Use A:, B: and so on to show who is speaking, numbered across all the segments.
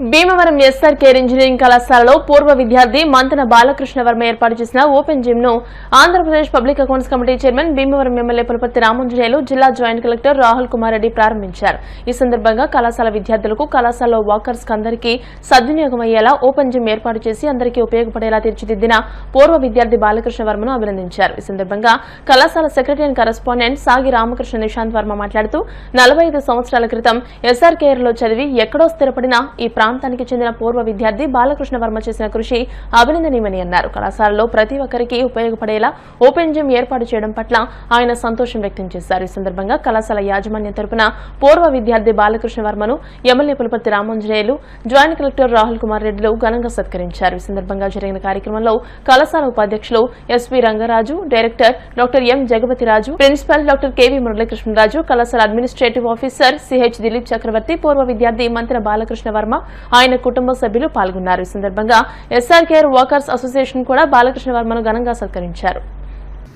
A: Bhimavaram SRKR engineering కళాశాలలో పూర్వ విద్యార్థి మంతన బాలకృష్ణ వర్మ ఏర్పాటు చేసిన ఓపెన్ జిమ్ ను Andhra Pradesh public accounts committee chairman Bhimavaram MLA Pulaparthi Ramanjaneyulu జిల్లా జాయింట్ కలెక్టర్ రాహుల్ కుమార్ రెడ్డి ప్రారంభించారు. ఈ సందర్భంగా కళాశాల విద్యార్థులకు కళాశాలలో వాకర్స్ అందరికీ సద్వినియోగం అయ్యేలా ఓపెన్ జిమ్ ఏర్పాటు చేసి అందరికీ ఉపయోగపడేలా తీర్చిదిద్దిన పూర్వ విద్యార్థి బాలకృష్ణ వర్మను అభినందించారు. ఈ సందర్భంగా కళాశాల సెక్రటరీ అండ్ కరెస్పాండెంట్ సాగి రామకృష్ణ నిశాంత్ వర్మ మాట్లాడుతూ 45 సంవత్సరాల క్రితం ఎస్ఆర్కేఆర్ లో చదివి ఎక్కడో స్థిరపడిన ఈ ప్రాంతానికి చెందిన పూర్వ విద్యార్థి బాలకృష్ణ వర్మ చేసిన కృషి అభినందనీయమని అన్నారు. కళాశాలలో ప్రతి ఒక్కరికి ఉపయోగపడేలా ఓపెన్ జిమ్ ఏర్పాటు చేయడం పట్ల ఆయన సంతోషం వ్యక్తం చేశారు. ఈ సందర్భంగా కళాశాల యాజమాన్యం తరపున పూర్వ విద్యార్థి బాలకృష్ణ వర్మను MLA Pulaparthi Ramanjaneyulu, joint collector Rahul Kumar రెడ్డిలు ఘనంగా సత్కరించారు. ఈ సందర్భంగా జరిగిన కార్యక్రమంలో కళాశాల ఉపాధ్యక్షులు SP Rangaraju, director doctor M Jagapathiraju, principal doctor KV Muralikrishnaraju, కళాశాల administrative officer CH Dilip Chakravarthi, పూర్వ విద్యార్థి మంతెన బాలకృష్ణ వర్మ, ఆయన కుటుంబ సభ్యులు పాల్గొన్నారు. ఈ సందర్భంగా ఎస్ఆర్కేఆర్ వాకర్స్ అసోసియేషన్ కూడా బాలకృష్ణ వర్మను ఘనంగా సత్కరించారు.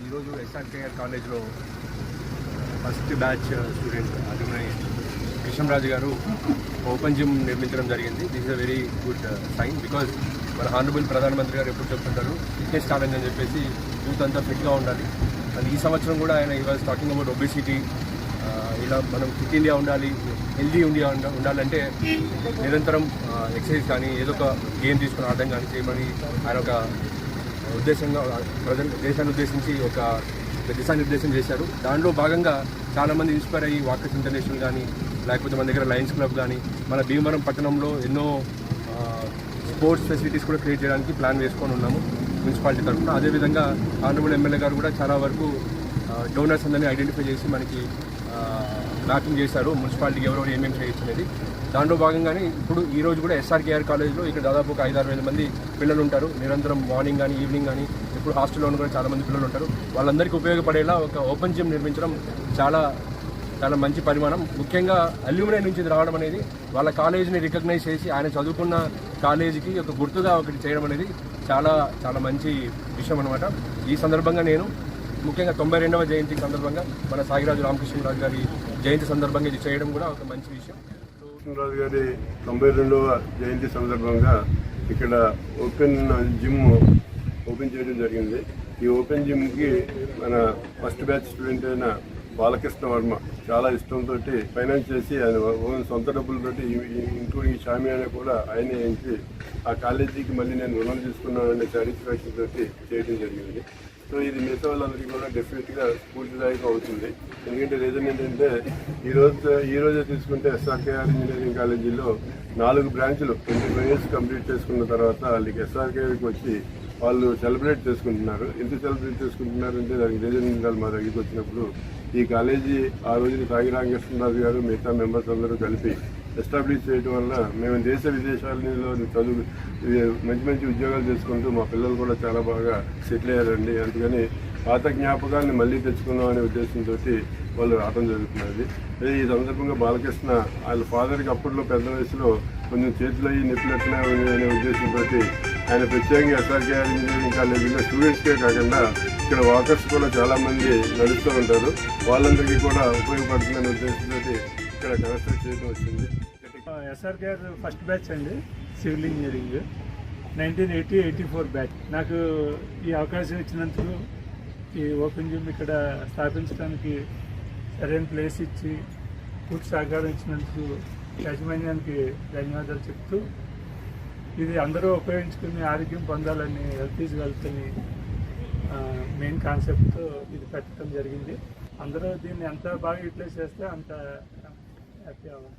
B: ఈరోజు ఎస్ఆర్కేఆర్ కాలేజ్లో first batch student Abhinay Krishnaraju గారు ఓపెన్ జిమ్ నిర్మించడం జరిగింది. This is a very good sign. Because మన హానరబుల్ ప్రధానమంత్రి గారు ఎప్పుడు చెప్తుంటారు ఫిట్నెస్ ఛాలెంజ్ అని చెప్పేసి యూత్ అంతా ఫిట్గా ఉండాలి. అండ్ ఈ సంవత్సరం కూడా ఆయన ఈ వాజ్ టాకింగ్ అబౌట్ ఒబెసిటీ. ఇలా మనం ఫిట్ ఇండియా ఉండాలి, హెల్దీ ఇండియా ఉండాలంటే నిరంతరం ఎక్సర్సైజ్ కానీ ఏదో ఒక గేమ్ తీసుకుని ఆడడం కానీ చేయమని ఆయన ఒక ఉద్దేశంగా దేశాన్ని ఉద్దేశించి ఒక దిశానిర్దేశం చేశారు. దాంట్లో భాగంగా చాలామంది ఇన్స్పైర్ అయ్యి వాకర్స్ ఇంటర్నేషనల్ కానీ లేకపోతే మన దగ్గర లయన్స్ క్లబ్ కానీ మన భీమవరం పట్టణంలో ఎన్నో స్పోర్ట్స్ ఫెసిలిటీస్ కూడా క్రియేట్ చేయడానికి ప్లాన్ వేసుకొని ఉన్నాము మున్సిపాలిటీ తరఫున. అదేవిధంగా ఆనరబుల్ ఎమ్మెల్యే గారు కూడా చాలా వరకు డోనర్స్ అందరినీ ఐడెంటిఫై చేసి మనకి మ్యాపింగ్ చేశారు మున్సిపాలిటీకి ఎవరెవరు ఏమేమి చేయొచ్చు అనేది. దాంట్లో భాగంగానే ఇప్పుడు ఈరోజు కూడా ఎస్ఆర్కేఆర్ కాలేజ్లో ఇక్కడ దాదాపు ఒక 5-6 వేల మంది పిల్లలు ఉంటారు. నిరంతరం మార్నింగ్ కానీ ఈవినింగ్ కానీ ఇప్పుడు హాస్టల్లో కూడా చాలామంది పిల్లలు ఉంటారు. వాళ్ళందరికీ ఉపయోగపడేలా ఒక ఓపెన్ జిమ్ నిర్మించడం చాలా చాలా మంచి పరిమాణం. ముఖ్యంగా అల్యూమినియం నుంచి రావడం అనేది వాళ్ళ కాలేజీని రికగ్నైజ్ చేసి ఆయన చదువుకున్న కాలేజీకి ఒక గుర్తుగా ఒకటి చేయడం అనేది చాలా చాలా మంచి విషయం అనమాట. ఈ సందర్భంగా నేను ముఖ్యంగా 92వ జయంతి సందర్భంగా మన సాగిరాజు రామకృష్ణరాజు గారి జయంతి సందర్భంగా ఇది చేయడం కూడా ఒక మంచి విషయం.
C: కృష్ణరాజు గారి 92వ జయంతి సందర్భంగా ఇక్కడ ఓపెన్ జిమ్ ఓపెన్ చేయడం జరిగింది. ఈ ఓపెన్ జిమ్కి మన ఫస్ట్ బ్యాచ్ స్టూడెంట్ అయిన బాలకృష్ణ వర్మ చాలా ఇష్టంతో ఫైనాన్స్ చేసి ఆయన సొంత డబ్బులతోటి ఇంక్లూడింగ్ షామియానా కూడా ఆయనే వేయించి ఆ కాలేజీకి మళ్ళీ నేను రుణం తీసుకున్నాననే సాటిస్ఫాక్షన్ తోటి చేయడం జరిగింది. సో ఇది మిగతా వాళ్ళందరికీ కూడా డెఫినెట్గా స్ఫూర్తిదాయకం అవుతుంది. ఎందుకంటే రీజన్ ఏంటంటే ఈరోజే తీసుకుంటే ఎస్ఆర్కేఆర్ ఇంజనీరింగ్ కాలేజీలో 4 బ్రాంచ్లు 25 years కంప్లీట్ చేసుకున్న తర్వాత వాళ్ళకి ఎస్ఆర్కేఆర్కి వచ్చి వాళ్ళు సెలబ్రేట్ చేసుకుంటున్నారు. ఎందుకు సెలబ్రేట్ చేసుకుంటున్నారు అంటే దానికి రీజన్ మా దగ్గరికి వచ్చినప్పుడు ఈ కాలేజీ ఆ రోజున సాగి రామకృష్ణరాజు గారు మిగతా మెంబర్స్ అందరూ కలిపి ఎస్టాబ్లిష్ చేయడం వల్ల మేము దేశ విదేశాలలో చదువు మంచి మంచి ఉద్యోగాలు చేసుకుంటూ మా పిల్లలు కూడా చాలా బాగా సెటిల్ అయ్యారండి. అందుకని పాత జ్ఞాపకాన్ని మళ్ళీ తెచ్చుకుందాం అనే ఉద్దేశంతో వాళ్ళు రావడం జరుగుతున్నది. ఈ సందర్భంగా బాలకృష్ణ వాళ్ళ ఫాదర్కి అప్పట్లో పెద్ద వయసులో కొంచెం చేతులు అయ్యి నొప్పులెట్టినా అనే ఉద్దేశంతో ఆయన ప్రత్యేకంగా ఎస్ఆర్కేఆర్ ఇంజనీరింగ్ కాలేజీలో స్టూడెంట్స్కే కాకుండా ఇక్కడ వాకర్స్ కూడా చాలామంది నడుస్తూ ఉంటారు. వాళ్ళందరికీ కూడా ఉపయోగపడుతుందనే ఉద్దేశంతో ఇక్కడ కన్స్ట్రక్ట్ చేయడం వచ్చింది.
D: ఎస్ఆర్కేఆర్ ఫస్ట్ బ్యాచ్ అండి, సివిల్ ఇంజనీరింగ్ 1980-84 బ్యాచ్. నాకు ఈ అవకాశం ఇచ్చినందుకు ఈ ఓపెన్ జిమ్ ఇక్కడ స్థాపించడానికి సరైన ప్లేస్ ఇచ్చి పూర్తి సహకారం ఇచ్చినందుకు యాజమాన్యానికి ధన్యవాదాలు చెప్తూ, ఇది అందరూ ఉపయోగించుకుని ఆరోగ్యం పొందాలని, హెల్త్ ఈజ్ వెల్త్ అని మెయిన్ కాన్సెప్ట్తో ఇది పెట్టడం జరిగింది. అందరూ దీన్ని ఎంత బాగా యూటిలైజ్ చేస్తే అంత హ్యాపీ అవ్వాలి.